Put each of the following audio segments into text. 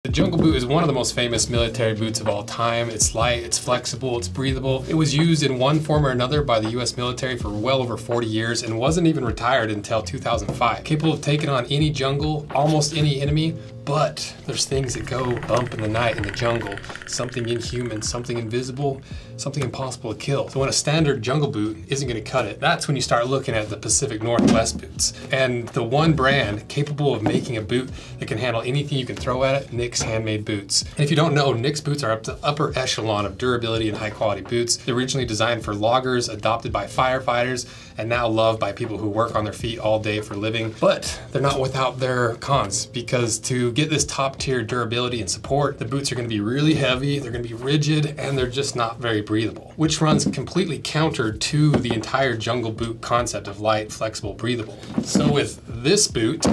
The Jungle Boot is one of the most famous military boots of all time. It's light, it's flexible, it's breathable. It was used in one form or another by the US military for well over 40 years and wasn't even retired until 2005. Capable of taking on any jungle, almost any enemy, but there's things that go bump in the night in the jungle. Something inhuman, something invisible, something impossible to kill. So when a standard jungle boot isn't gonna cut it, that's when you start looking at the Pacific Northwest boots. And the one brand capable of making a boot that can handle anything you can throw at it, Nicks handmade boots. And if you don't know, Nicks boots are up to upper echelon of durability and high quality boots. They're originally designed for loggers, adopted by firefighters, and now loved by people who work on their feet all day for a living. But they're not without their cons, because to get this top tier durability and support, the boots are gonna be really heavy, they're gonna be rigid, and they're just not very breathable, which runs completely counter to the entire jungle boot concept of light, flexible, breathable. So with this boot,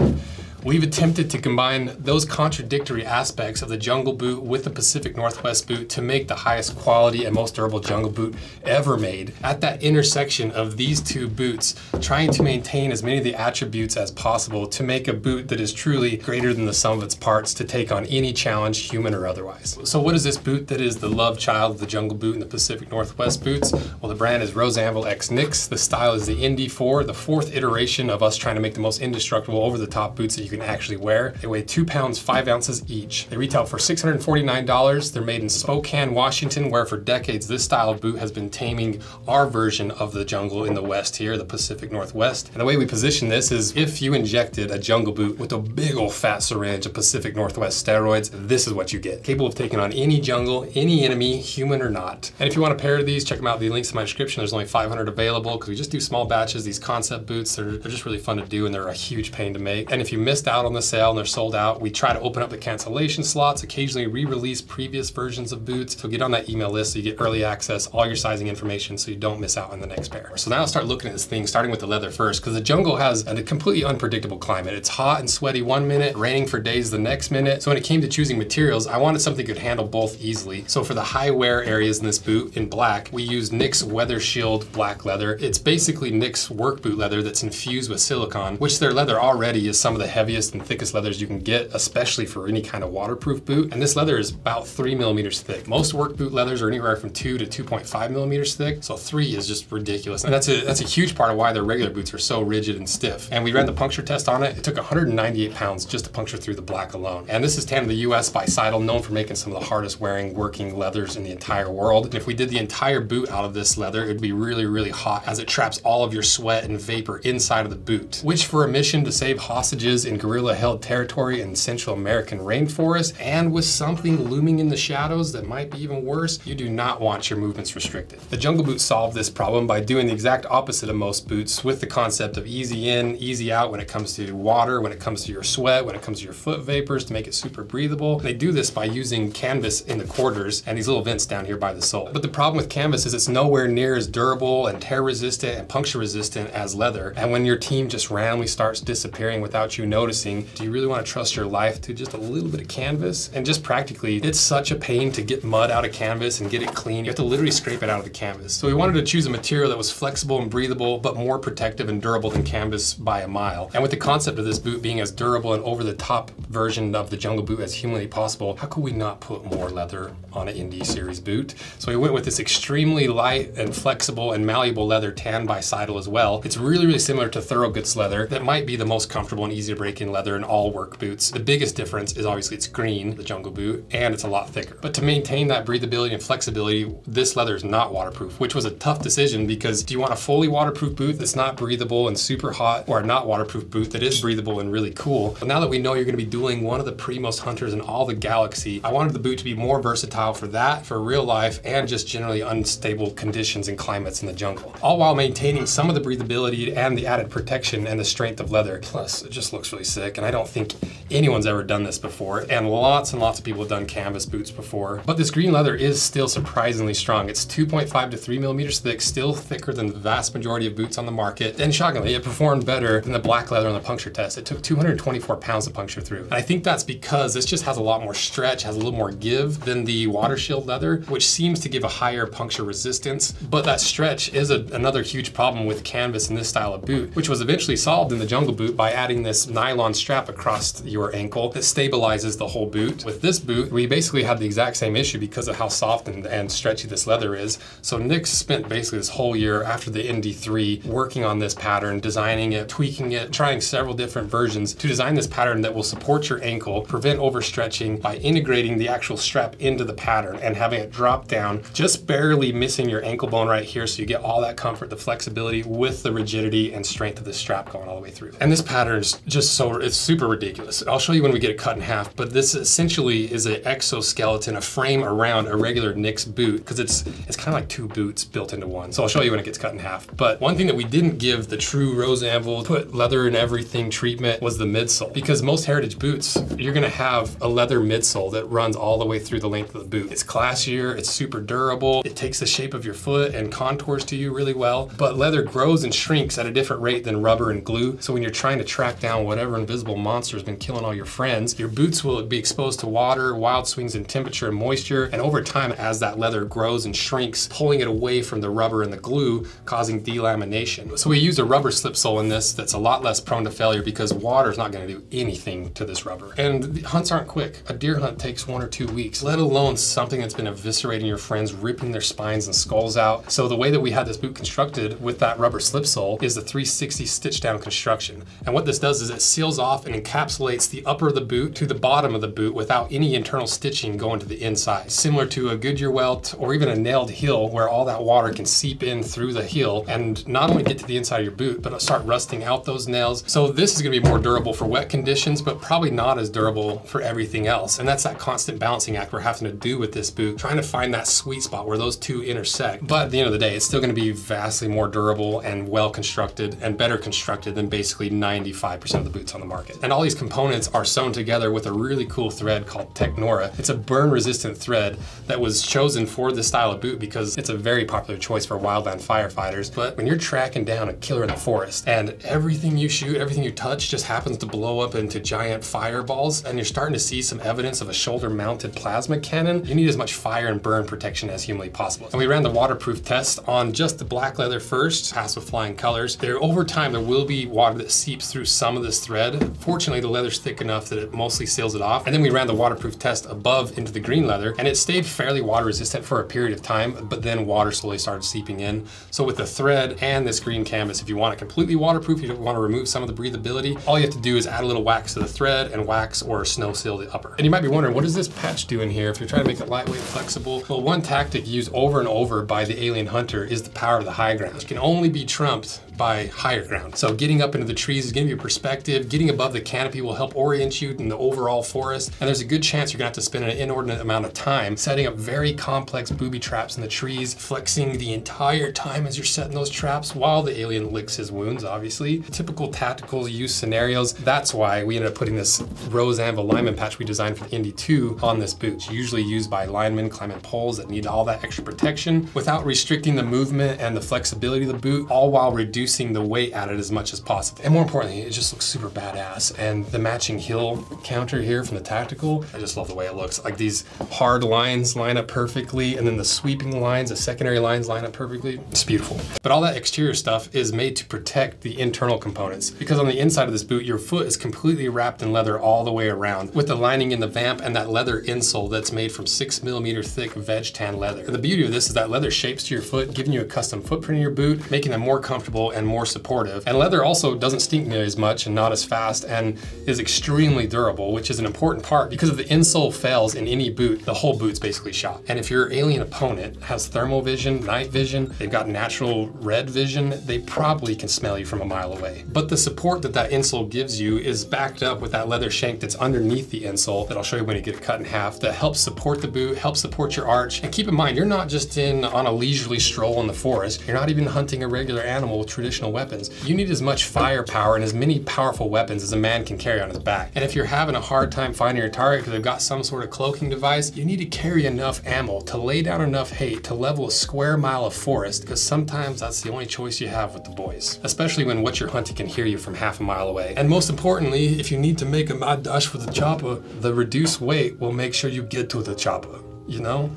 we've attempted to combine those contradictory aspects of the jungle boot with the Pacific Northwest boot to make the highest quality and most durable jungle boot ever made. At that intersection of these two boots, trying to maintain as many of the attributes as possible to make a boot that is truly greater than the sum of its parts to take on any challenge, human or otherwise. So what is this boot that is the love child of the jungle boot and the Pacific Northwest boots? Well, the brand is Anvil x Nicks. The style is the ND4, the fourth iteration of us trying to make the most indestructible over-the-top boots that you can actually wear. They weigh 2 pounds, 5 ounces each. They retail for $649. They're made in Spokane, Washington, where for decades this style of boot has been taming our version of the jungle in the West here, the Pacific Northwest. And the way we position this is if you injected a jungle boot with a big old fat syringe of Pacific Northwest steroids, this is what you get. Capable of taking on any jungle, any enemy, human or not. And if you want a pair of these, check them out. The links in my description. There's only 500 available because we just do small batches. These concept boots, they're just really fun to do and they're a huge pain to make. And if you missed out on the sale and they're sold out, we try to open up the cancellation slots, occasionally re-release previous versions of boots. So get on that email list so you get early access, all your sizing information so you don't miss out on the next pair. So now I'll start looking at this thing, starting with the leather first, because the jungle has a completely unpredictable climate. It's hot and sweaty one minute, raining for days the next minute. So when it came to choosing materials, I wanted something that could handle both easily. So for the high wear areas in this boot in black, we use Nicks Weather Shield black leather. It's basically Nicks work boot leather that's infused with silicone, which their leather already is some of the heaviest and thickest leathers you can get, especially for any kind of waterproof boot. And this leather is about 3 millimeters thick. Most work boot leathers are anywhere from 2 to 2.5 millimeters thick. So 3 is just ridiculous. And that's a huge part of why their regular boots are so rigid and stiff. And we ran the puncture test on it. It took 198 pounds just to puncture through the black alone. And this is tanned in the US by Seidel, known for making some of the hardest wearing working leathers in the entire world. And if we did the entire boot out of this leather, it'd be really, really hot as it traps all of your sweat and vapor inside of the boot, which for a mission to save hostages in guerrilla held territory in Central American rainforest, and with something looming in the shadows that might be even worse, you do not want your movements restricted. The jungle boot solved this problem by doing the exact opposite of most boots, with the concept of easy in, easy out when it comes to water, when it comes to your sweat, when it comes to your foot vapors, to make it super breathable. They do this by using canvas in the quarters and these little vents down here by the sole. But the problem with canvas is it's nowhere near as durable and tear resistant and puncture resistant as leather. And when your team just randomly starts disappearing without you noticing, do you really want to trust your life to just a little bit of canvas? And just practically, it's such a pain to get mud out of canvas and get it clean. You have to literally scrape it out of the canvas. So we wanted to choose a material that was flexible and breathable, but more protective and durable than canvas by a mile. And with the concept of this boot being as durable and over the top version of the jungle boot as humanly possible, how could we not put more leather on an ND series boot? So we went with this extremely light and flexible and malleable leather tanned by Seidel as well. It's really, really similar to Thorogot's leather that might be the most comfortable and easy to break in leather in all work boots. The biggest difference is obviously it's green, the jungle boot, and it's a lot thicker. But to maintain that breathability and flexibility, this leather is not waterproof, which was a tough decision because do you want a fully waterproof boot that's not breathable and super hot, or a not waterproof boot that is breathable and really cool? But now that we know you're gonna be dueling one of the primost hunters in all the galaxy, I wanted the boot to be more versatile for that, for real life, and just generally unstable conditions and climates in the jungle, all while maintaining some of the breathability and the added protection and the strength of leather. Plus, it just looks really sick, and I don't think anyone's ever done this before, and lots of people have done canvas boots before. But this green leather is still surprisingly strong. It's 2.5 to 3 millimeters thick, still thicker than the vast majority of boots on the market, and shockingly, it performed better than the black leather on the puncture test. It took 224 pounds to puncture through. And I think that's because this just has a lot more stretch, has a little more give than the water shield leather, which seems to give a higher puncture resistance. But that stretch is another huge problem with canvas in this style of boot, which was eventually solved in the jungle boot by adding this nylon strap across your your ankle that stabilizes the whole boot. With this boot, we basically had the exact same issue because of how soft and stretchy this leather is. So Nicks spent basically this whole year after the ND3 working on this pattern, designing it, tweaking it, trying several different versions to design this pattern that will support your ankle, prevent overstretching by integrating the actual strap into the pattern and having it drop down, just barely missing your ankle bone right here, so you get all that comfort, the flexibility with the rigidity and strength of the strap going all the way through. And this pattern is just it's super ridiculous. I'll show you when we get it cut in half, but this essentially is an exoskeleton, a frame around a regular Nicks boot, because it's kind of like two boots built into one. So I'll show you when it gets cut in half. But one thing that we didn't give the true rose anvil, put leather in everything treatment was the midsole, because most heritage boots, you're gonna have a leather midsole that runs all the way through the length of the boot. It's classier, it's super durable, it takes the shape of your foot and contours to you really well, but leather grows and shrinks at a different rate than rubber and glue. So when you're trying to track down whatever invisible monster has been killing all your friends, your boots will be exposed to water, wild swings in temperature and moisture, and over time, as that leather grows and shrinks, pulling it away from the rubber and the glue, causing delamination. So we use a rubber slip sole in this that's a lot less prone to failure because water is not going to do anything to this rubber. And the hunts aren't quick. A deer hunt takes 1 or 2 weeks, let alone something that's been eviscerating your friends, ripping their spines and skulls out. So the way that we had this boot constructed with that rubber slip sole is the 360 stitch down construction. And what this does is it seals off and encapsulates the upper of the boot to the bottom of the boot without any internal stitching going to the inside. Similar to a Goodyear welt or even a nailed heel where all that water can seep in through the heel and not only get to the inside of your boot, but start rusting out those nails. So this is gonna be more durable for wet conditions, but probably not as durable for everything else. And that's that constant balancing act we're having to do with this boot, trying to find that sweet spot where those two intersect. But at the end of the day, it's still gonna be vastly more durable and well constructed and better constructed than basically 95% of the boots on the market. And all these components are sewn together with a really cool thread called Technora. It's a burn resistant thread that was chosen for this style of boot because it's a very popular choice for wildland firefighters. But when you're tracking down a killer in the forest and everything you shoot, everything you touch just happens to blow up into giant fireballs, and you're starting to see some evidence of a shoulder mounted plasma cannon, you need as much fire and burn protection as humanly possible. And we ran the waterproof test on just the black leather first, passed with flying colors. Over time, there will be water that seeps through some of this thread. Fortunately, the leather's thick enough that it mostly seals it off. And then we ran the waterproof test above into the green leather, and it stayed fairly water resistant for a period of time, but then water slowly started seeping in. So with the thread and this green canvas, if you want it completely waterproof, you don't want to remove some of the breathability, all you have to do is add a little wax to the thread and wax or snow seal the upper. And you might be wondering, what does this patch do in here if you're trying to make it lightweight, flexible? Well, one tactic used over and over by the alien hunter is the power of the high ground. It can only be trumped by higher ground. So getting up into the trees is giving you perspective. Getting above the canopy will help orient you in the overall forest. And there's a good chance you're gonna have to spend an inordinate amount of time setting up very complex booby traps in the trees, flexing the entire time as you're setting those traps while the alien licks his wounds, obviously. Typical tactical use scenarios. That's why we ended up putting this rose anvil lineman patch we designed for the ND2 on this boot. It's usually used by linemen climbing poles that need all that extra protection without restricting the movement and the flexibility of the boot, all while reducing the weight at it as much as possible. And more importantly, it just looks super badass. And the matching heel counter here from the tactical, I just love the way it looks. Like these hard lines line up perfectly, and then the sweeping lines, the secondary lines line up perfectly. It's beautiful. But all that exterior stuff is made to protect the internal components, because on the inside of this boot, your foot is completely wrapped in leather all the way around, with the lining in the vamp and that leather insole that's made from 6mm thick veg tan leather. And the beauty of this is that leather shapes to your foot, giving you a custom footprint in your boot, making them more comfortable and more supportive. And leather also doesn't stink nearly as much and not as fast, and is extremely durable, which is an important part because if the insole fails in any boot, the whole boot's basically shot. And if your alien opponent has thermal vision, night vision, they've got natural red vision, they probably can smell you from a mile away. But the support that that insole gives you is backed up with that leather shank that's underneath the insole that I'll show you when you get it cut in half, that helps support the boot, helps support your arch. And keep in mind, you're not just on a leisurely stroll in the forest. You're not even hunting a regular animal with traditional weapons. You need as much firepower and as many powerful weapons as a man can carry on his back. And if you're having a hard time finding your target because they've got some sort of cloaking device, you need to carry enough ammo to lay down enough hate to level a square mile of forest, because sometimes that's the only choice you have with the boys, especially when what you're hunting can hear you from half a mile away. And most importantly, if you need to make a mad dash for the chopper, the reduced weight will make sure you get to the chopper, you know?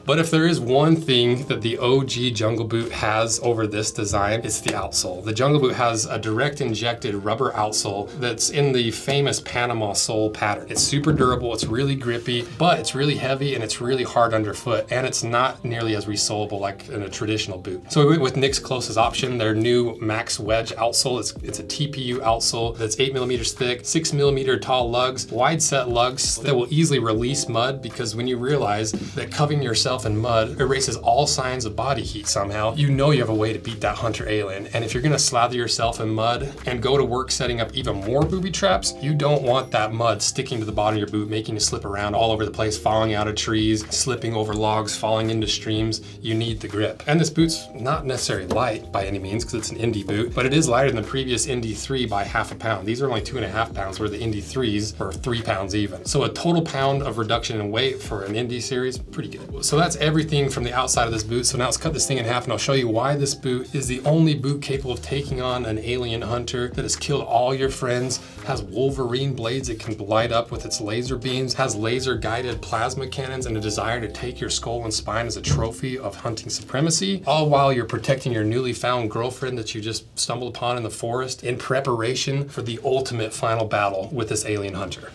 But if there is one thing that the OG Jungle Boot has over this design, it's the outsole. The Jungle Boot has a direct injected rubber outsole that's in the famous Panama sole pattern. It's super durable, it's really grippy, but it's really heavy and it's really hard underfoot, and it's not nearly as resolable like in a traditional boot. So we went with Nicks' closest option, their new Max Wedge outsole. It's a TPU outsole that's 8 millimeters thick, 6 millimeter tall lugs, wide set lugs that will easily release mud, because when you realize that covering yourself in mud erases all signs of body heat somehow, you know you have a way to beat that hunter alien. And if you're gonna slather yourself in mud and go to work setting up even more booby traps, you don't want that mud sticking to the bottom of your boot, making you slip around all over the place, falling out of trees, slipping over logs, falling into streams. You need the grip. And this boot's not necessarily light by any means, because it's an ND boot, but it is lighter than the previous ND3 by half a pound. These are only 2.5 pounds, where the ND3s are 3 pounds even. So a total pound of reduction in weight for an ND series, pretty good. So that's everything from the outside of this boot. So now let's cut this thing in half and I'll show you why this boot is the only boot capable of taking on an alien hunter that has killed all your friends, has Wolverine blades it can light up with its laser beams, has laser guided plasma cannons, and a desire to take your skull and spine as a trophy of hunting supremacy, all while you're protecting your newly found girlfriend that you just stumbled upon in the forest in preparation for the ultimate final battle with this alien hunter.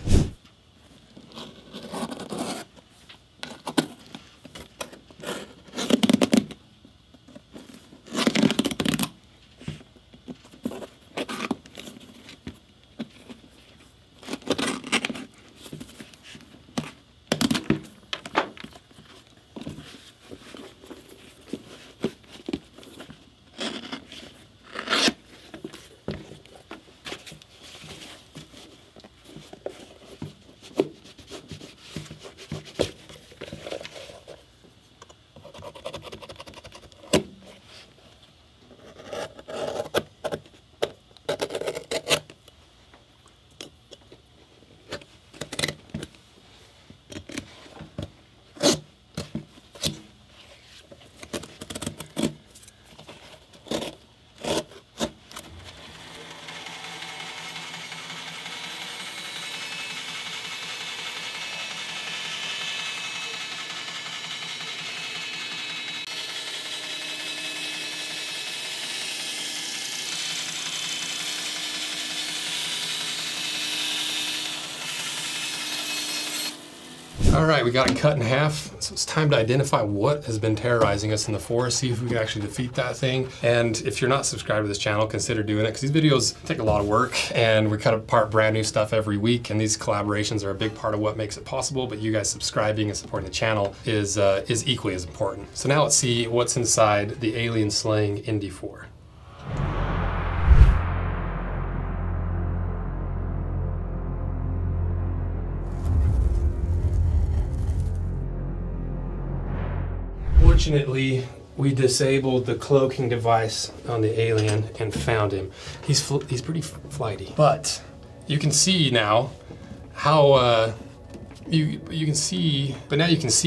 All right, we got it cut in half. So it's time to identify what has been terrorizing us in the forest, see if we can actually defeat that thing. And if you're not subscribed to this channel, consider doing it, because these videos take a lot of work and we cut apart brand new stuff every week. And these collaborations are a big part of what makes it possible, but you guys subscribing and supporting the channel is equally as important. So now let's see what's inside the alien slaying ND4. Fortunately, we disabled the cloaking device on the alien and found him. He's pretty flighty, but you can see now how you can see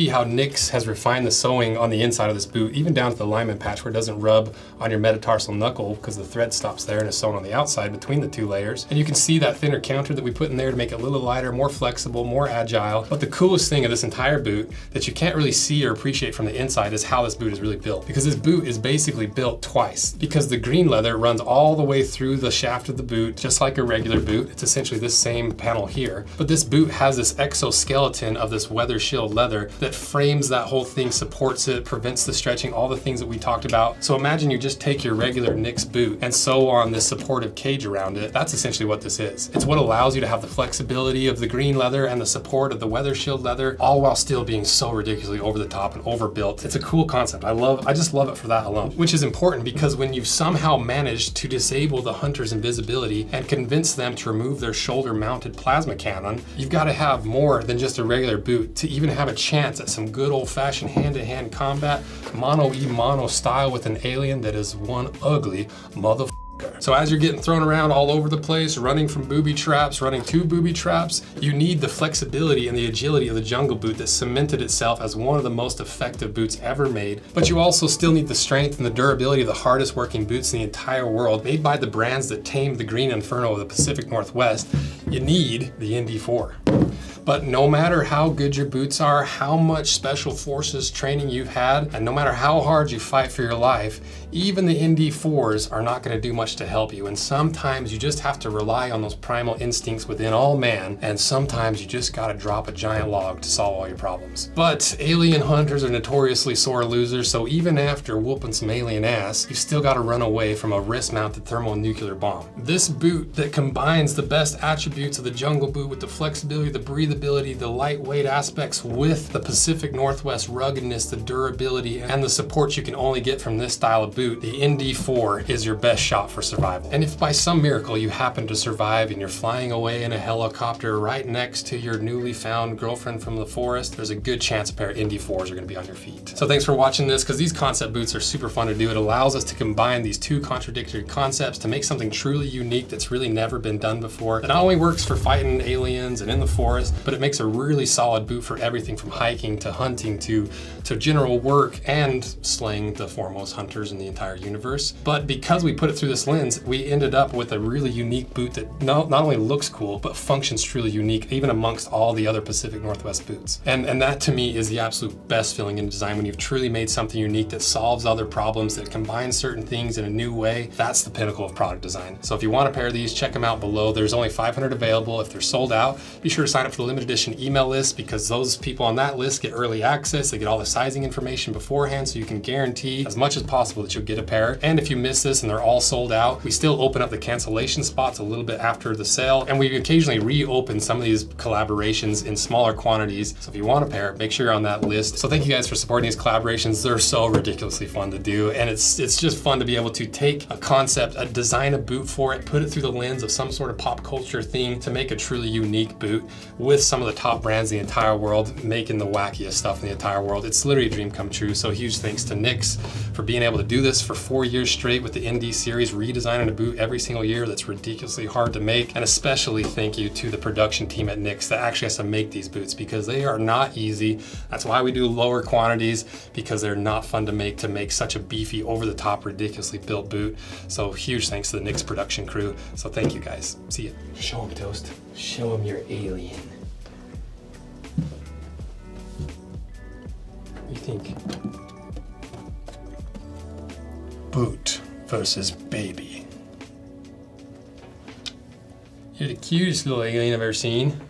how Nicks has refined the sewing on the inside of this boot, even down to the lineman patch where it doesn't rub on your metatarsal knuckle because the thread stops there and is sewn on the outside between the two layers. And you can see that thinner counter that we put in there to make it a little lighter, more flexible, more agile. But the coolest thing of this entire boot that you can't really see or appreciate from the inside is how this boot is really built. Because this boot is basically built twice. Because the green leather runs all the way through the shaft of the boot, just like a regular boot. It's essentially this same panel here. But this boot has this exoskeleton of this weather shield leather that frames that whole thing, supports it, prevents the stretching, all the things that we talked about. So imagine you just take your regular Nicks boot and sew on this supportive cage around it. That's essentially what this is. It's what allows you to have the flexibility of the green leather and the support of the weather shield leather, all while still being so ridiculously over the top and overbuilt. It's a cool concept. I just love it for that alone, which is important because when you've somehow managed to disable the hunter's invisibility and convince them to remove their shoulder mounted plasma cannon, you've got to have more than just a regular boot to even have a chance at some good old-fashioned hand-to-hand combat, mono style with an alien that is one ugly motherfucker. So as you're getting thrown around all over the place, running from booby traps, running to booby traps, you need the flexibility and the agility of the Jungle Boot that cemented itself as one of the most effective boots ever made. But you also still need the strength and the durability of the hardest working boots in the entire world, made by the brands that tamed the green inferno of the Pacific Northwest. You need the ND4. But no matter how good your boots are, how much special forces training you've had, and no matter how hard you fight for your life, even the ND4s are not going to do much to help you. And sometimes you just have to rely on those primal instincts within all man, and sometimes you just got to drop a giant log to solve all your problems. But alien hunters are notoriously sore losers, so even after whooping some alien ass, you still got to run away from a wrist-mounted thermonuclear bomb. This boot that combines the best attributes of the jungle boot with the flexibility, the breathability, the lightweight aspects with the Pacific Northwest ruggedness, the durability, and the support you can only get from this style of boot, the ND4 is your best shot for survival. And if by some miracle you happen to survive and you're flying away in a helicopter right next to your newly found girlfriend from the forest, there's a good chance a pair of ND4s are going to be on your feet. So thanks for watching this, because these concept boots are super fun to do. It allows us to combine these two contradictory concepts to make something truly unique that's really never been done before. It not only works for fighting aliens and in the forest, but it makes a really solid boot for everything from hiking to hunting to general work and slaying the foremost hunters in the entire universe. But because we put it through this lens, we ended up with a really unique boot that not only looks cool, but functions truly unique, even amongst all the other Pacific Northwest boots. And that to me is the absolute best feeling in design, when you've truly made something unique that solves other problems, that combines certain things in a new way. That's the pinnacle of product design. So if you want a pair of these, check them out below. There's only 500 available. If they're sold out, be sure to sign up for the limited edition email list, because those people on that list get early access. They get all the sizing information beforehand, so you can guarantee as much as possible that you'll get a pair. And if you miss this and they're all sold out, we still open up the cancellation spots a little bit after the sale, and we occasionally reopen some of these collaborations in smaller quantities. So if you want a pair, make sure you're on that list. So thank you guys for supporting these collaborations. They're so ridiculously fun to do, and it's just fun to be able to take a concept, design a boot for it, put it through the lens of some sort of pop culture thing to make a truly unique boot with some of the top brands in the entire world, making the wackiest stuff in the entire world. It's literally a dream come true. So huge thanks to Nicks for being able to do this for 4 years straight with the ND series, redesigning a boot every single year that's ridiculously hard to make. And especially thank you to the production team at Nicks that actually has to make these boots, because they are not easy. That's why we do lower quantities, because they're not fun to make such a beefy, over-the-top, ridiculously built boot. So huge thanks to the Nicks production crew. So thank you guys. See ya. Show them, Toast. Show them your alien. What do you think? Boot versus baby. You're the cutest little alien I've ever seen.